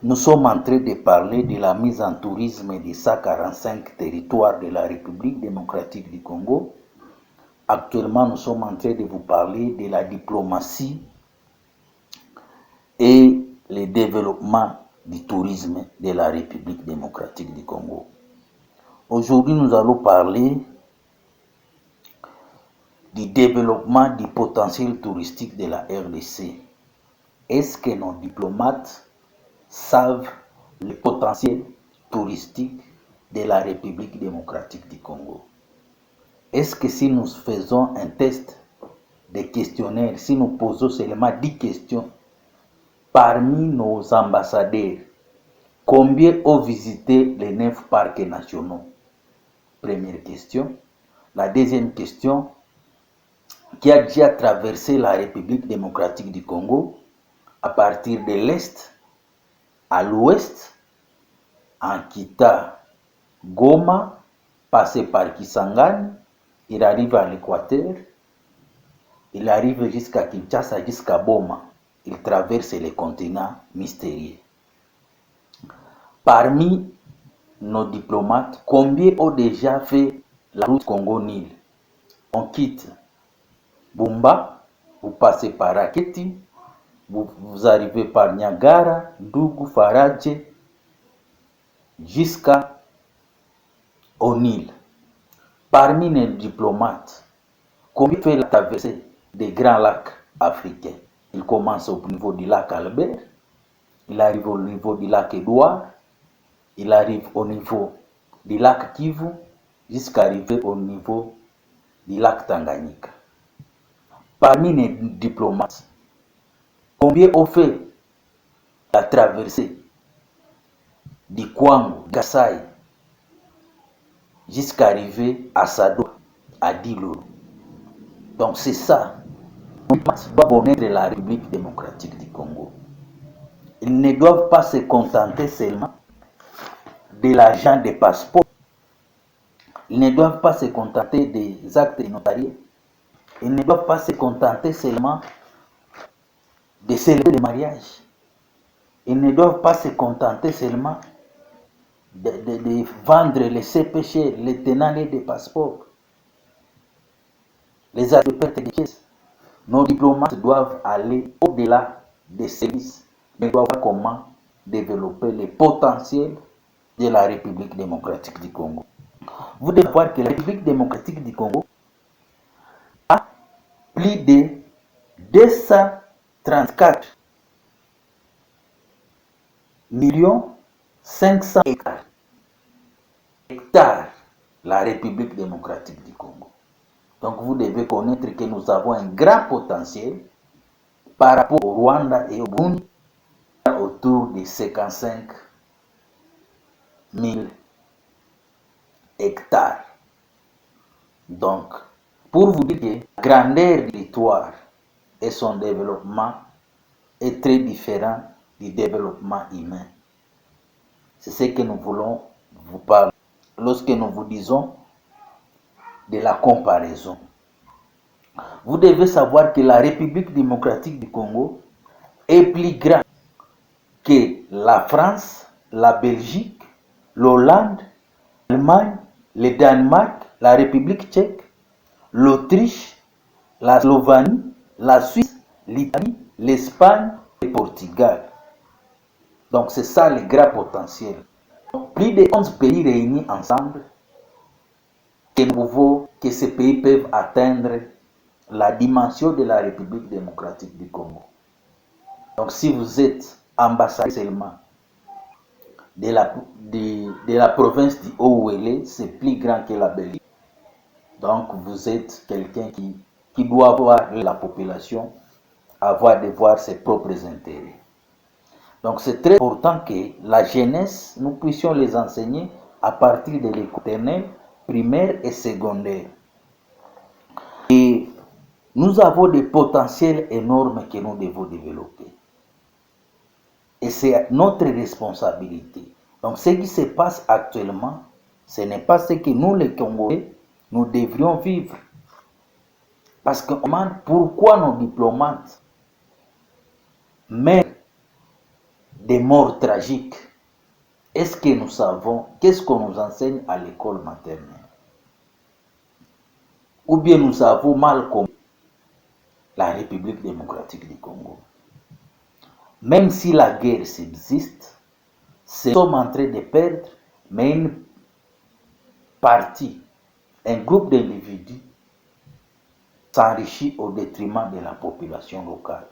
Nous sommes en train de parler de la mise en tourisme des 145 territoires de la République démocratique du Congo. Actuellement, nous sommes en train de vous parler de la diplomatie et le développement du tourisme de la République démocratique du Congo. Aujourd'hui, nous allons parler du développement du potentiel touristique de la RDC. Est-ce que nos diplomates savent le potentiel touristique de la République démocratique du Congo? Est-ce que si nous faisons un test de questionnaire, si nous posons seulement 10 questions, parmi nos ambassadeurs, combien ont visité les 9 parcs nationaux? Première question. La deuxième question, qui a déjà traversé la République démocratique du Congo à partir de l'Est à l'Ouest, en quittant Goma, passé par Kisangani, il arrive à l'Équateur, il arrive jusqu'à Kinshasa, jusqu'à Boma. Il traverse le continent mystérieux. Parmi nos diplomates, combien ont déjà fait la route Congo-Nil? On quitte Bumba, vous passez par Raketi, vous arrivez par Niagara, Dougou, Faradje, jusqu'à Nil. Parmi les diplomates, combien fait la traversée des grands lacs africains? Il commence au niveau du lac Albert, il arrive au niveau du lac Édouard, il arrive au niveau du lac Kivu, jusqu'à arriver au niveau du lac Tanganyika. Parmi les diplomates, combien ont fait la traversée du Kwango, Kassai, jusqu'à arriver à Sado, à Dilo? Donc c'est ça. On doit connaître la République démocratique du Congo. Ils ne doivent pas se contenter seulement de l'argent des passeports. Ils ne doivent pas se contenter des actes notariés. Ils ne doivent pas se contenter seulement de célébrer le mariage. Ils ne doivent pas se contenter seulement de vendre les CPC, les tenants des passeports, les actes de perte de pièces. Nos diplomates doivent aller au-delà des services, mais doivent voir comment développer le potentiel de la République démocratique du Congo. Vous devez voir que la République démocratique du Congo a plus de 234 500 hectares. La République démocratique du Congo. Donc vous devez connaître que nous avons un grand potentiel par rapport au Rwanda et au Burundi, autour de 55 000 hectares. Donc, pour vous dire que la grandeur du territoire et son développement est très différent du développement humain. C'est ce que nous voulons vous parler lorsque nous vous disons de la comparaison. Vous devez savoir que la République démocratique du Congo est plus grande que la France, la Belgique, l'Hollande, l'Allemagne, le Danemark, la République tchèque, l'Autriche, la Slovénie, la Suisse, l'Italie, l'Espagne et le Portugal. Donc c'est ça le grand potentiel. Plus de 11 pays réunis ensemble que ces pays peuvent atteindre la dimension de la République démocratique du Congo. Donc si vous êtes ambassadeur seulement de la province du Haut-Ouélé, c'est plus grand que la Belgique. Donc vous êtes quelqu'un qui doit voir la population avoir de voir ses propres intérêts. Donc c'est très important que la jeunesse, nous puissions les enseigner à partir de l'école primaire et secondaire. Et nous avons des potentiels énormes que nous devons développer. Et c'est notre responsabilité. Donc ce qui se passe actuellement, ce n'est pas ce que nous les Congolais, nous devrions vivre. Parce qu'on demande pourquoi nos diplomates mettent des morts tragiques. Est-ce que nous savons, qu'est-ce qu'on nous enseigne à l'école maternelle? Ou bien nous avons mal compris la République démocratique du Congo? Même si la guerre subsiste, nous sommes en train de perdre, mais une partie, un groupe d'individus s'enrichit au détriment de la population locale.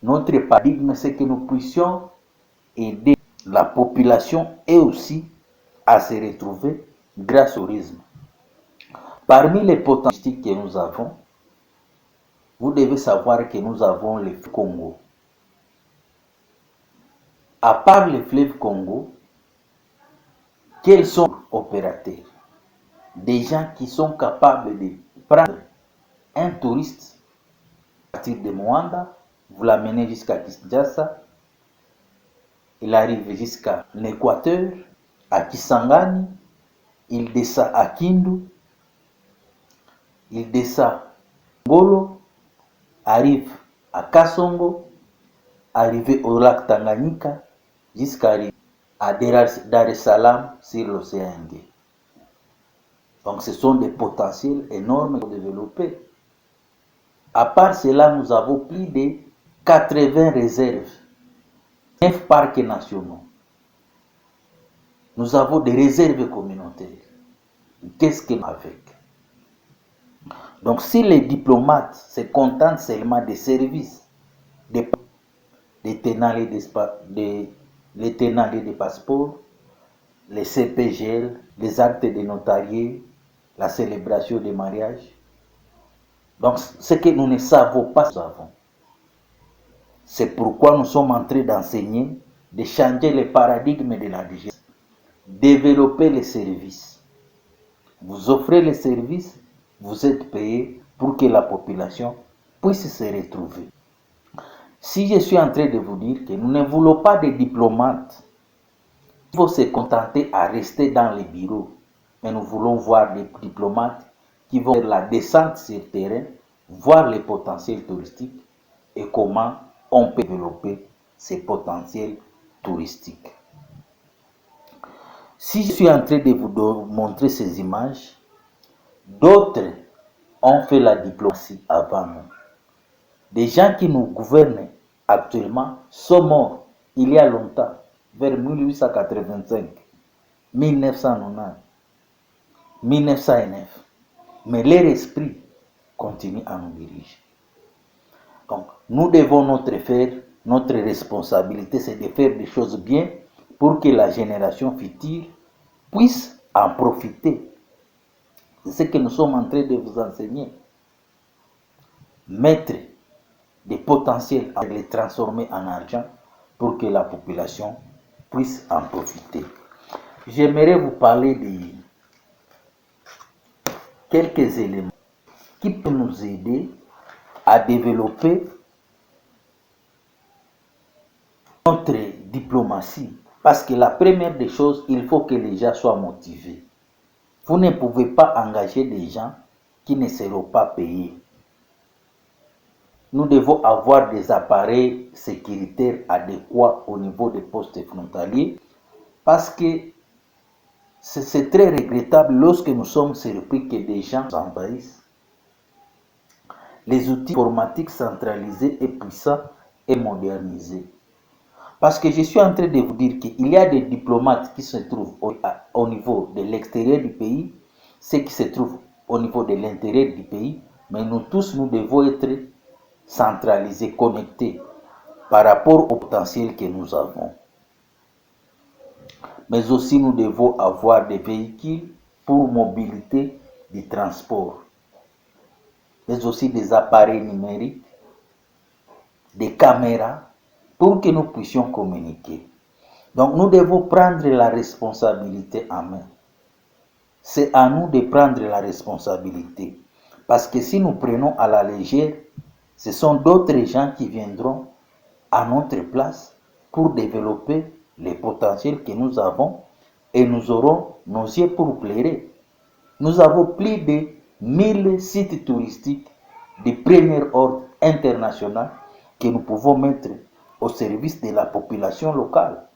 Notre paradigme, c'est que nous puissions aider la population et aussi à se retrouver grâce au tourisme. Parmi les potentiels que nous avons, vous devez savoir que nous avons le fleuve Congo. À part le fleuve Congo, quels sont les opérateurs? Des gens qui sont capables de prendre un touriste à partir de Moanda, vous l'amenez jusqu'à Kinshasa, il arrive jusqu'à l'Équateur, à Kisangani, il descend à Kindu, il descend à Ngolo, arrive à Kasongo, arrivé au lac Tanganyika, jusqu'à Dar es Salaam sur l'océan Indien. Donc ce sont des potentiels énormes à développer. À part cela, nous avons plus de 80 réserves, 9 parcs nationaux. Nous avons des réserves communautaires. Qu'est-ce qu'on a avec? Donc si les diplomates se contentent seulement des services, des tenants des passeports, les CPGL, les actes de notariés, la célébration des mariages. Donc ce que nous ne savons pas, nous avons. C'est pourquoi nous sommes en train d'enseigner, de changer le paradigme de la DGS, développer les services. Vous offrez les services, vous êtes payé pour que la population puisse se retrouver. Si je suis en train de vous dire que nous ne voulons pas de diplomates qui vont se contenter à rester dans les bureaux, mais nous voulons voir des diplomates qui vont faire la descente sur le terrain, voir les potentiels touristiques et comment on peut développer ces potentiels touristiques. Si je suis en train de vous montrer ces images, d'autres ont fait la diplomatie avant nous. Des gens qui nous gouvernent actuellement sont morts il y a longtemps, vers 1885, 1990, 1909. Mais leur esprit continue à nous diriger. Donc, nous devons notre responsabilité, c'est de faire des choses bien pour que la génération future puisse en profiter. C'est ce que nous sommes en train de vous enseigner. Mettre des potentiels à les transformer en argent pour que la population puisse en profiter. J'aimerais vous parler de quelques éléments qui peuvent nous aider à développer notre diplomatie. Parce que la première des choses, il faut que les gens soient motivés. Vous ne pouvez pas engager des gens qui ne seront pas payés. Nous devons avoir des appareils sécuritaires adéquats au niveau des postes frontaliers parce que c'est très regrettable lorsque nous sommes surpris que des gens envahissent. Les outils informatiques centralisés et puissants et modernisés. Parce que je suis en train de vous dire qu'il y a des diplomates qui se trouvent au niveau de l'extérieur du pays, ceux qui se trouvent au niveau de l'intérieur du pays, mais nous tous, nous devons être centralisés, connectés par rapport au potentiel que nous avons. Mais aussi, nous devons avoir des véhicules pour mobilité du transport, mais aussi des appareils numériques, des caméras, pour que nous puissions communiquer. Donc nous devons prendre la responsabilité en main. C'est à nous de prendre la responsabilité. Parce que si nous prenons à la légère, ce sont d'autres gens qui viendront à notre place pour développer les potentiels que nous avons et nous aurons nos yeux pour plairer. Nous avons plus de 1000 sites touristiques de premier ordre international que nous pouvons mettre au service de la population locale.